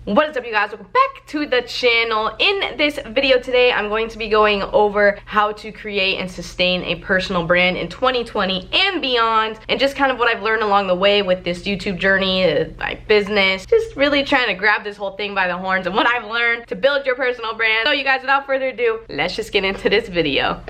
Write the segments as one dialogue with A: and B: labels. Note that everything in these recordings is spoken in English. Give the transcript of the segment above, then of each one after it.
A: What is up, you guys? Welcome back to the channel. In this video today, I'm going to be going over how to create and sustain a personal brand in 2020 and beyond, and just kind of what I've learned along the way with this YouTube journey, my business, just really trying to grab this whole thing by the horns and what I've learned to build your personal brand. So you guys, without further ado, let's just get into this video.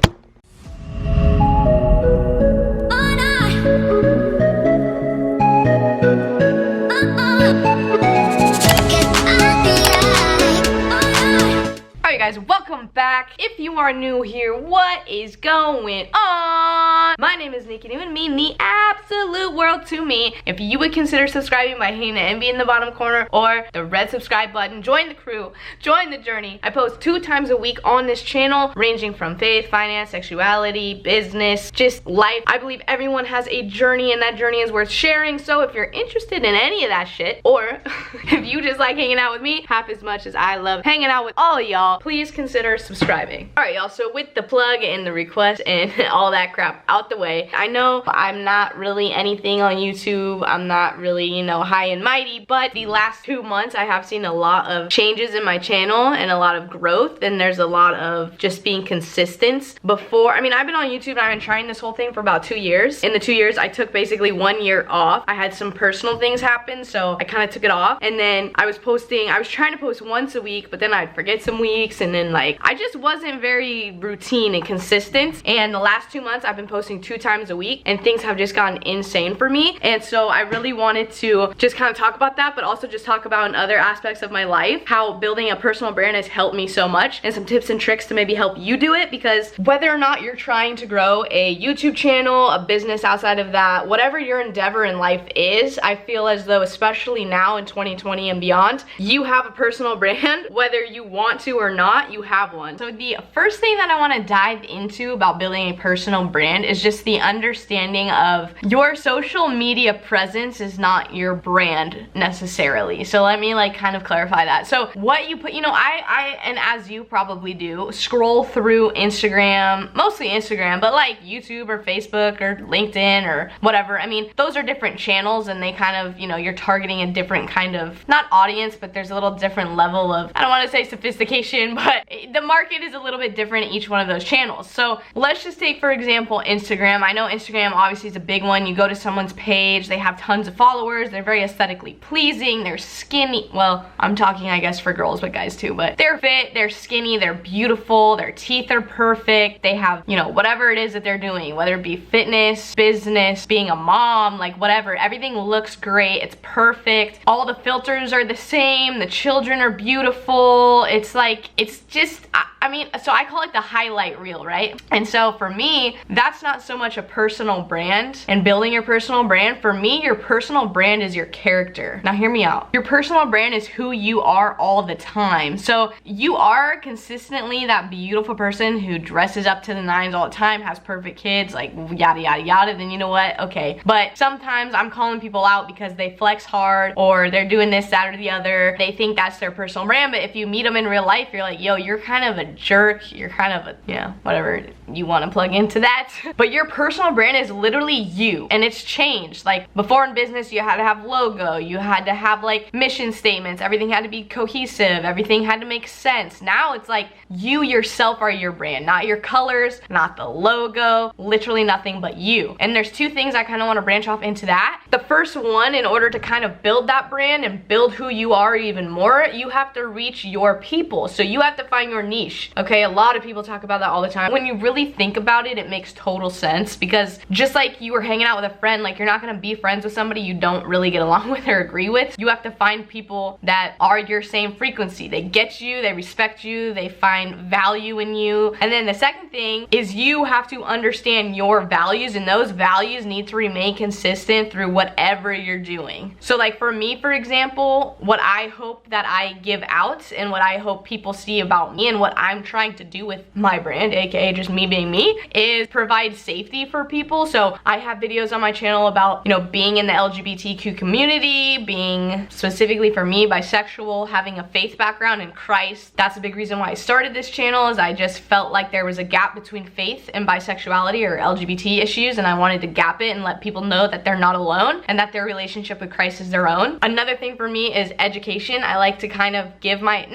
A: Alright guys, welcome back. If you are new here, what is going on? My name is Nikki, and it would mean the absolute world to me if you would consider subscribing by hitting the MB in the bottom corner or the red subscribe button. Join the crew, join the journey. I post 2 times a week on this channel, ranging from faith, finance, sexuality, business, just life. I believe everyone has a journey, and that journey is worth sharing. So if you're interested in any of that shit, or if you just like hanging out with me half as much as I love hanging out with all of y'all, please consider subscribing. Alright y'all, so with the plug and the request and all that crap out the way, I know I'm not really anything on YouTube. I'm not really, you know, high and mighty, but the last 2 months I have seen a lot of changes in my channel and a lot of growth, and there's a lot of just being consistent. Before, I mean, I've been on YouTube and I've been trying this whole thing for about 2 years. In the 2 years, I took basically 1 year off. I had some personal things happen, so I kind of took it off, and then I was trying to post once a week, but then I'd forget some weeks, and then like I just wasn't very routine and consistent. And the last 2 months I've been posting 2 times a week, and things have just gotten insane for me. And so I really wanted to just kind of talk about that, but also just talk about in other aspects of my life how building a personal brand has helped me so much, and some tips and tricks to maybe help you do it. Because whether or not you're trying to grow a YouTube channel, a business outside of that, whatever your endeavor in life is, I feel as though, especially now in 2020 and beyond, you have a personal brand. Whether you want to or not, you have one. So the first thing that I want to dive into about building a personal brand is just the understanding of your social media presence is not your brand necessarily. So let me like kind of clarify that. So what you put, you know, I and as you probably do, scroll through Instagram, mostly Instagram, but like YouTube or Facebook or LinkedIn or whatever. I mean, those are different channels, and they kind of, you know, you're targeting a different kind of, not audience, but there's a little different level of, I don't want to say sophistication, but the market is a little bit different in each one of those channels. So let's just take, for example, Instagram. I know Instagram obviously is a big one. You go to someone's page, they have tons of followers, they're very aesthetically pleasing, they're skinny. Well, I'm talking, I guess, for girls, but guys too, but they're fit, they're skinny, they're beautiful, their teeth are perfect, they have, you know, whatever it is that they're doing, whether it be fitness, business, being a mom, like whatever, everything looks great, it's perfect, all the filters are the same, the children are beautiful, it's like, it's just, I mean, so I call it the highlight reel, right? And so for me, that's not so much a personal brand and building your personal brand. For me, your personal brand is your character. Now hear me out. Your personal brand is who you are all the time. So you are consistently that beautiful person who dresses up to the nines all the time, has perfect kids, like yada yada yada, then you know what, okay. But sometimes I'm calling people out because they flex hard, or they're doing this, that, or the other. They think that's their personal brand, but if you meet them in real life, you're like, yo, you're kind of a jerk, you're kind of a, yeah, whatever you want to plug into that. But your personal brand is literally you, and it's changed. Like before in business, you had to have logo, you had to have like mission statements, everything had to be cohesive, everything had to make sense. Now it's like you yourself are your brand, not your colors, not the logo, literally nothing but you. And there's 2 things I kind of want to branch off into that. The first one, in order to kind of build that brand and build who you are even more, you have to reach your people. So you have to find your niche. Okay, a lot of people talk about that all the time. When you really think about it, it makes total sense, because just like you were hanging out with a friend, like you're not gonna be friends with somebody you don't really get along with or agree with. You have to find people that are your same frequency. They get you, they respect you, they find value in you. And then the second thing is you have to understand your values, and those values need to remain consistent through whatever you're doing. So like for me, for example, what I hope that I give out and what I hope people see about me and what I'm trying to do with my brand, aka just me being me, is provide safety for people. So I have videos on my channel about, you know, being in the LGBTQ community, being specifically for me bisexual, having a faith background in Christ. That's a big reason why I started this channel, is I just felt like there was a gap between faith and bisexuality or LGBT issues, and I wanted to gap it and let people know that they're not alone and that their relationship with Christ is their own. Another thing for me is education. I like to kind of give my,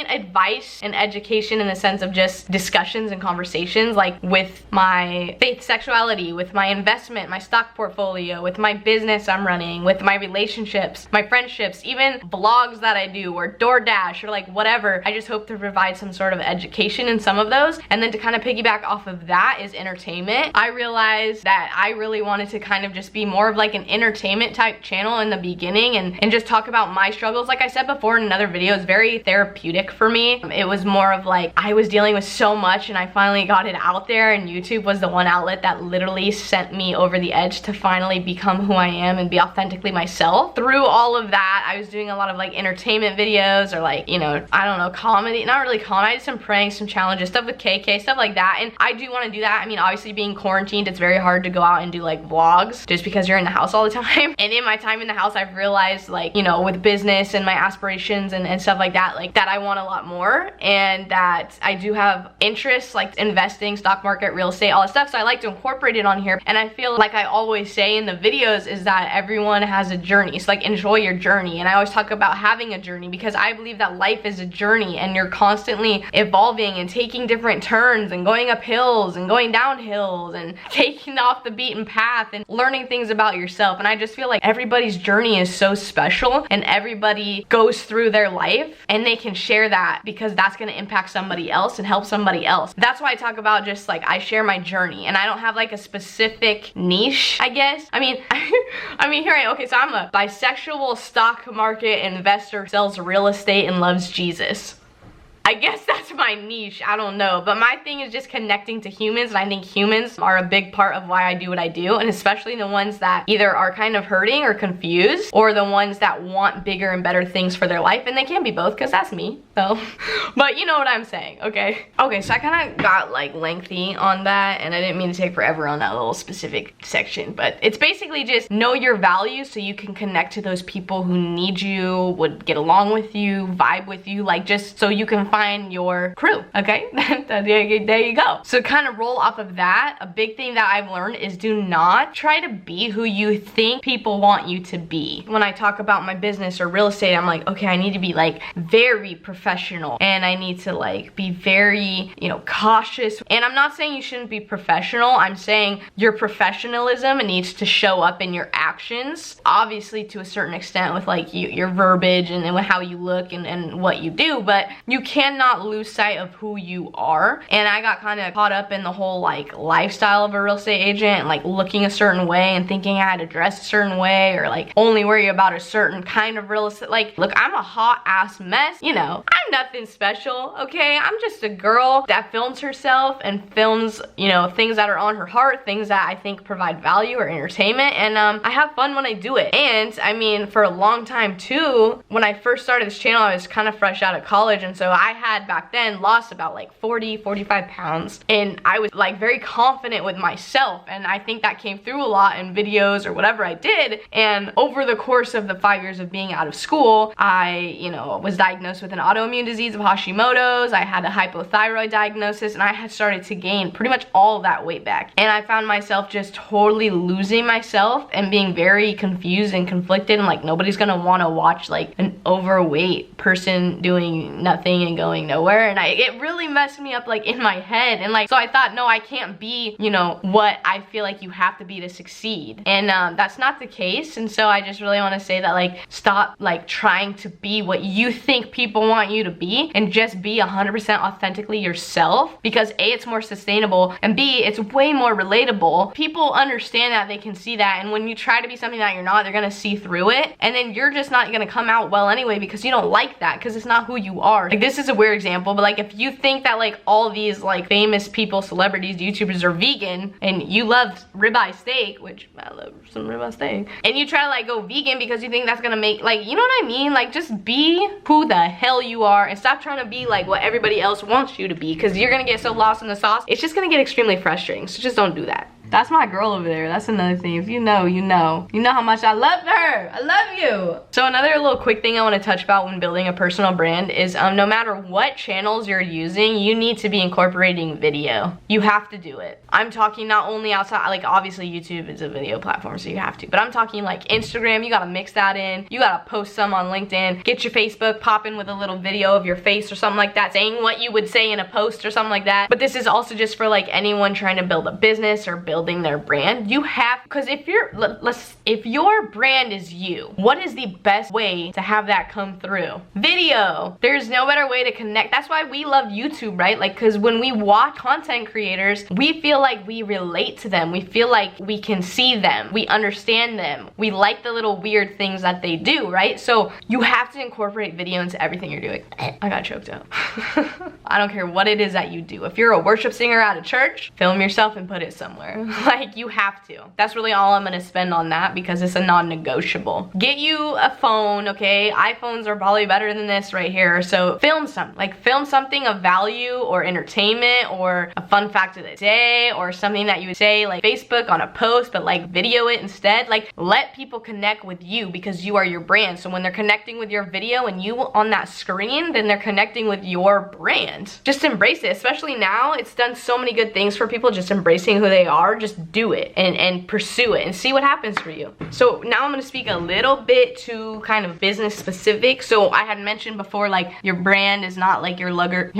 A: advice and education in the sense of just discussions and conversations, like with my faith sexuality, with my investment, my stock portfolio, with my business I'm running, with my relationships, my friendships, even vlogs that I do, or DoorDash, or like whatever. I just hope to provide some sort of education in some of those. And then to kind of piggyback off of that is entertainment. I realized that I really wanted to kind of just be more of like an entertainment type channel in the beginning, and just talk about my struggles. Like I said before in another video, it's very therapeutic for me. It was more of like, I was dealing with so much and I finally got it out there, and YouTube was the one outlet that literally sent me over the edge to finally become who I am and be authentically myself. Through all of that, I was doing a lot of like entertainment videos, or like, you know, I don't know, comedy, not really comedy, I did some pranks, some challenges, stuff with KK, stuff like that. And I do want to do that. I mean, obviously being quarantined, it's very hard to go out and do like vlogs just because you're in the house all the time. And in my time in the house, I've realized, like, you know, with business and my aspirations and stuff like that, like that I want a lot more, and that I do have interests like investing, stock market, real estate, all that stuff. So I like to incorporate it on here. And I feel like I always say in the videos is that everyone has a journey. So like, enjoy your journey. And I always talk about having a journey, because I believe that life is a journey and you're constantly evolving and taking different turns and going up hills and going down hills and taking off the beaten path and learning things about yourself. And I just feel like everybody's journey is so special, and everybody goes through their life and they can share that, because that's going to impact somebody else and help somebody else. That's why I talk about just like, I share my journey, and I don't have like a specific niche, I guess. I mean, okay, so I'm a bisexual stock market investor, sells real estate and loves Jesus. I guess that's my niche, I don't know. But my thing is just connecting to humans, and I think humans are a big part of why I do what I do, and especially the ones that either are kind of hurting or confused, or the ones that want bigger and better things for their life. And they can be both, because that's me, so. But you know what I'm saying, okay? Okay, so I kind of got like lengthy on that, and I didn't mean to take forever on that little specific section, but it's basically just know your values so you can connect to those people who need you, would get along with you, vibe with you, like just so you can find your crew, okay? There you go. So kind of roll off of that, a big thing that I've learned is do not try to be who you think people want you to be. When I talk about my business or real estate, I'm like, okay, I need to be like very professional, and I need to like be very, you know, cautious. And I'm not saying you shouldn't be professional. I'm saying your professionalism needs to show up in your actions, obviously to a certain extent with like your verbiage and how you look and what you do, but you cannot lose sight of who you are. And I got kind of caught up in the whole like lifestyle of a real estate agent, and like looking a certain way and thinking I had to dress a certain way, or like only worry about a certain kind of real estate. Like, look, I'm a hot ass mess, you know, I'm nothing special, okay? I'm just a girl that films herself and films, you know, things that are on her heart, things that I think provide value or entertainment, and I have fun when I do it. And I mean, for a long time too, when I first started this channel, I was kind of fresh out of college, and so I had back then lost about like 45 pounds, and I was like very confident with myself, and I think that came through a lot in videos or whatever I did. And over the course of the 5 years of being out of school, I, you know, was diagnosed with an autoimmune disease of Hashimoto's. I had a hypothyroid diagnosis, and I had started to gain pretty much all of that weight back, and I found myself just totally losing myself and being very confused and conflicted, and like nobody's gonna want to watch like an overweight person doing nothing and going nowhere. And it really messed me up like in my head, and like, so I thought, no, I can't be, you know, what I feel like you have to be to succeed, and that's not the case. And so I just really want to say that, like, stop like trying to be what you think people want you to be, and just be 100% authentically yourself, because A, it's more sustainable, and B, it's way more relatable. People understand that, they can see that, and when you try to be something that you're not, they're gonna see through it, and then you're just not gonna come out well anyway, because you don't like that, because it's not who you are. Like, this is a weird example, but like if you think that like all these like famous people, celebrities, YouTubers are vegan and you love ribeye steak, which I love some ribeye steak, and you try to like go vegan because you think that's gonna make, like, you know what I mean? Like, just be who the hell you are and stop trying to be like what everybody else wants you to be, because you're gonna get so lost in the sauce. It's just gonna get extremely frustrating. So just don't do that. That's my girl over there. That's another thing. If you know, you know. You know how much I love her. I love you. So another little quick thing I want to touch about when building a personal brand is no matter what channels you're using, you need to be incorporating video. You have to do it. I'm talking not only outside, like obviously YouTube is a video platform, so you have to, but I'm talking like Instagram, you gotta mix that in. You gotta post some on LinkedIn. Get your Facebook, pop in with a little video of your face or something like that, saying what you would say in a post or something like that. But this is also just for like anyone trying to build a business or building their brand. You have, because if your brand is you, what is the best way to have that come through? Video. There's no better way to connect. That's why we love YouTube, right? Like, because when we watch content creators, we feel like we relate to them. We feel like we can see them. We understand them. We like the little weird things that they do, right? So you have to incorporate video into everything you're doing. I got choked up. I don't care what it is that you do. If you're a worship singer at a church, film yourself and put it somewhere. Like, you have to. That's really all I'm gonna spend on that because it's a non-negotiable. Get you a phone, okay? iPhones are probably better than this right here. So film something. Like, film something of value or entertainment or a fun fact of the day or something that you would say like Facebook on a post, but like video it instead. Like, let people connect with you because you are your brand. So when they're connecting with your video and you on that screen, then they're connecting with your brand. Just embrace it, especially now. It's done so many good things for people, just embracing who they are. Just do it and pursue it and see what happens for you. So now I'm gonna speak a little bit to kind of business specific. So I had mentioned before, like, your brand is not like your lugger.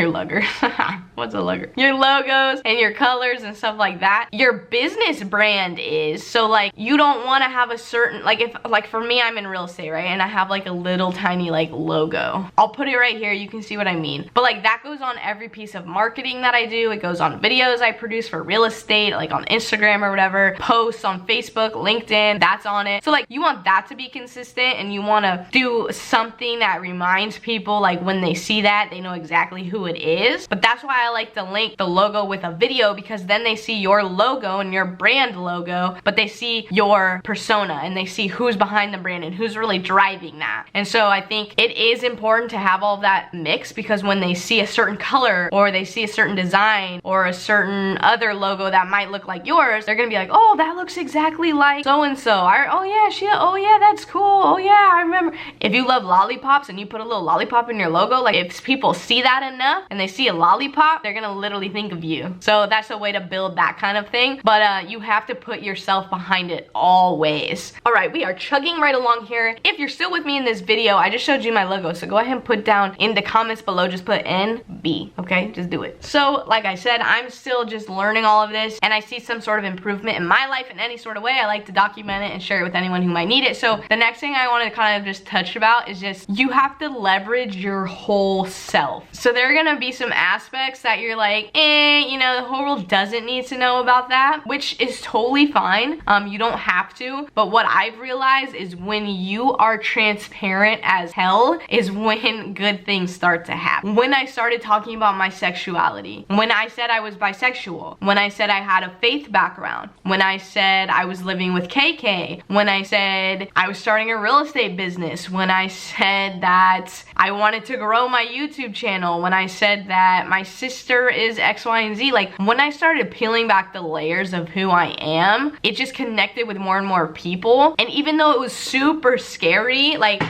A: What's a lugger? Your logos and your colors and stuff like that. Your business brand is. So like, you don't want to have a certain, like, if like for me, I'm in real estate, right? And I have like a little tiny like logo. I'll put it right here. You can see what I mean. But like, that goes on every piece of marketing that I do. It goes on videos I produce for real estate, like on Instagram or whatever, posts on Facebook, LinkedIn, that's on it. So like, you want that to be consistent and you want to do something that reminds people, like when they see that, they know exactly who it is. But that's why I like to link the logo with a video, because then they see your logo and your brand logo, but they see your persona and they see who's behind the brand and who's really driving that. And so I think it is important to have all of that mix, because when they see a certain color or they see a certain design or a certain other logo that might look like yours, they're gonna be like, oh, that looks exactly like so-and-so. Oh yeah, that's cool. Oh yeah, I remember. If you love lollipops and you put a little lollipop in your logo, like if people see that enough and they see a lollipop, they're gonna literally think of you. So that's a way to build that kind of thing. But you have to put yourself behind it always. All right, we are chugging right along here. If you're still with me in this video, I just showed you my logo. So go ahead and put down in the comments below, just put NB, okay? Just do it. So like I said, I'm still just learning all of this, and I see some sort of improvement in my life in any sort of way. I like to document it and share it with anyone who might need it. So the next thing I want to kind of just touch about is just, you have to leverage your whole self. So there are gonna be some aspects that you're like, you know, the whole world doesn't need to know about that, which is totally fine. You don't have to. But what I've realized is when you are transparent as hell is when good things start to happen. When I started talking about my sexuality, when I said I was bisexual, when I said I had a faith background, when I said I was living with KK, when I said I was starting a real estate business, when I said that I wanted to grow my YouTube channel, when I said that my sister is X, Y, and Z, like when I started peeling back the layers of who I am, it just connected with more and more people. And even though it was super scary, like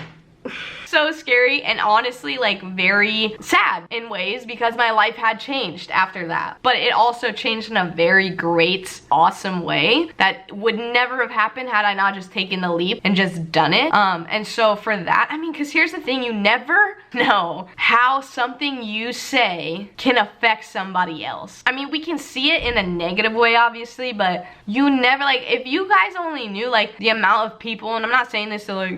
A: so scary and honestly like very sad in ways, because my life had changed after that. But it also changed in a very great, awesome way that would never have happened had I not just taken the leap and just done it. And so for that, I mean, because here's the thing, you never know how something you say can affect somebody else. I mean, we can see it in a negative way, obviously, but you never, like, if you guys only knew like the amount of people, and I'm not saying this to like,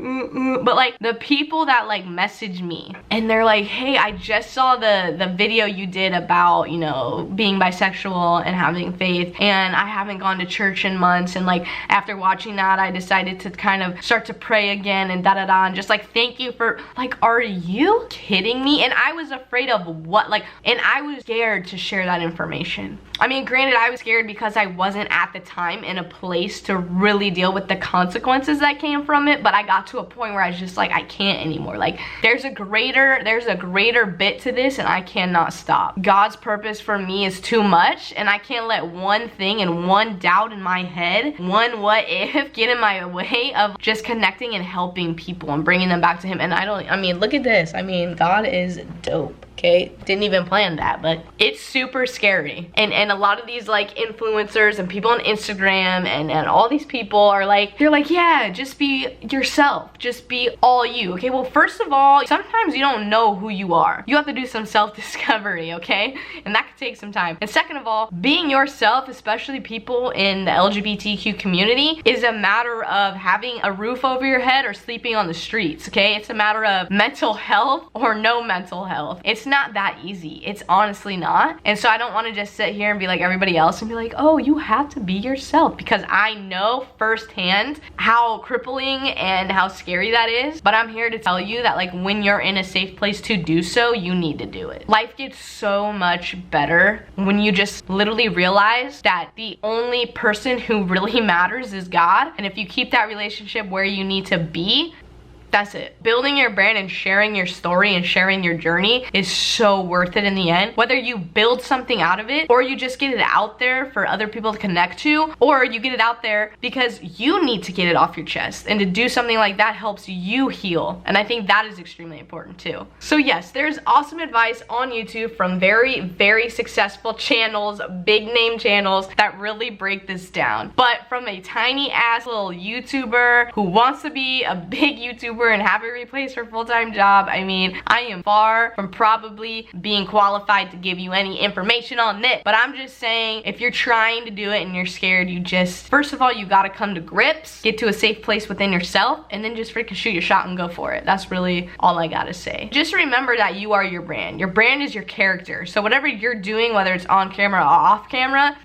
A: but like the people that that like message me and they're like, hey, I just saw the video you did about, you know, being bisexual and having faith, and I haven't gone to church in months, and like after watching that I decided to kind of start to pray again and da-da-da, and just like thank you for, like, are you kidding me? And I was afraid of what, like, and I was scared to share that information. I mean, granted, I was scared because I wasn't at the time in a place to really deal with the consequences that came from it, but I got to a point where I was just like, I can't anymore. Like, there's a greater bit to this, and I cannot stop. God's purpose for me is too much, and I can't let one thing and one doubt in my head, one what if, get in my way of just connecting and helping people and bringing them back to him. And I mean, look at this. I mean, God is dope. Okay, didn't even plan that, but it's super scary. And a lot of these like influencers and people on Instagram and all these people are like, they're like, yeah, just be yourself, just be all you. Okay, well, first of all, sometimes you don't know who you are. You have to do some self-discovery, okay? And that could take some time. And second of all, being yourself, especially people in the LGBTQ community, is a matter of having a roof over your head or sleeping on the streets, okay? It's a matter of mental health or no mental health. It's not that easy. It's honestly not. And so I don't want to just sit here and be like everybody else and be like, oh, you have to be yourself, because I know firsthand how crippling and how scary that is. But I'm here to tell you that, like, when you're in a safe place to do so, you need to do it. Life gets so much better when you just literally realize that the only person who really matters is God. And if you keep that relationship where you need to be, that's it. Building your brand and sharing your story and sharing your journey is so worth it in the end. Whether you build something out of it, or you just get it out there for other people to connect to, or you get it out there because you need to get it off your chest. And to do something like that helps you heal. And I think that is extremely important too. So yes, there's awesome advice on YouTube from very, very successful channels, big name channels that really break this down. But from a tiny ass little YouTuber who wants to be a big YouTuber and have it replace her full-time job, I mean, I am far from probably being qualified to give you any information on this. But I'm just saying, if you're trying to do it and you're scared, you just, first of all, you gotta come to grips, get to a safe place within yourself, and then just freaking shoot your shot and go for it. That's really all I gotta say. Just remember that you are your brand. Your brand is your character. So whatever you're doing, whether it's on camera or off camera,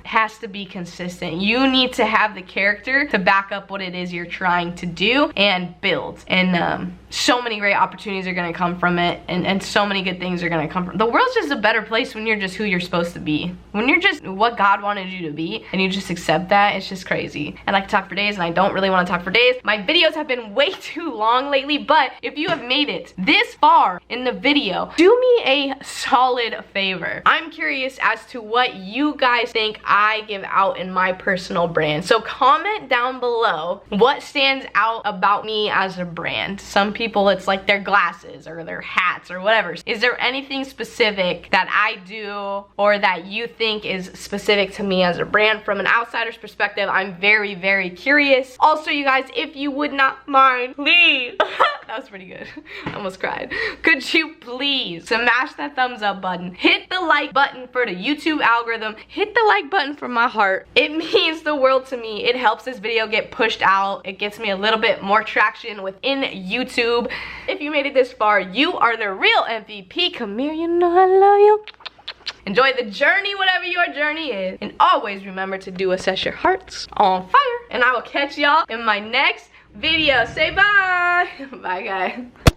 A: has to be consistent. You need to have the character to back up what it is you're trying to do and build. And so many great opportunities are going to come from it, and so many good things are going to come from it. The world's just a better place when you're just who you're supposed to be. When you're just what God wanted you to be and you just accept that, it's just crazy. And I could talk for days, and I don't really want to talk for days. My videos have been way too long lately, but if you have made it this far in the video, do me a solid favor. I'm curious as to what you guys think I give out in my personal brand. So comment down below what stands out about me as a brand. Some people, it's like their glasses or their hats or whatever. Is there anything specific that I do or that you think is specific to me as a brand? From an outsider's perspective, I'm very, very curious. Also, you guys, if you would not mind, please, that was pretty good. I almost cried. Could you please smash that thumbs up button, hit the like button for the YouTube algorithm, hit the like button for my heart. It means the world to me. It helps this video get pushed out. It gets me a little bit more traction within YouTube. If you made it this far, you are the real MVP. Come here, you know I love you. Enjoy the journey, whatever your journey is. And always remember to do assess your hearts on fire. And I will catch y'all in my next video. Say bye. Bye, guys.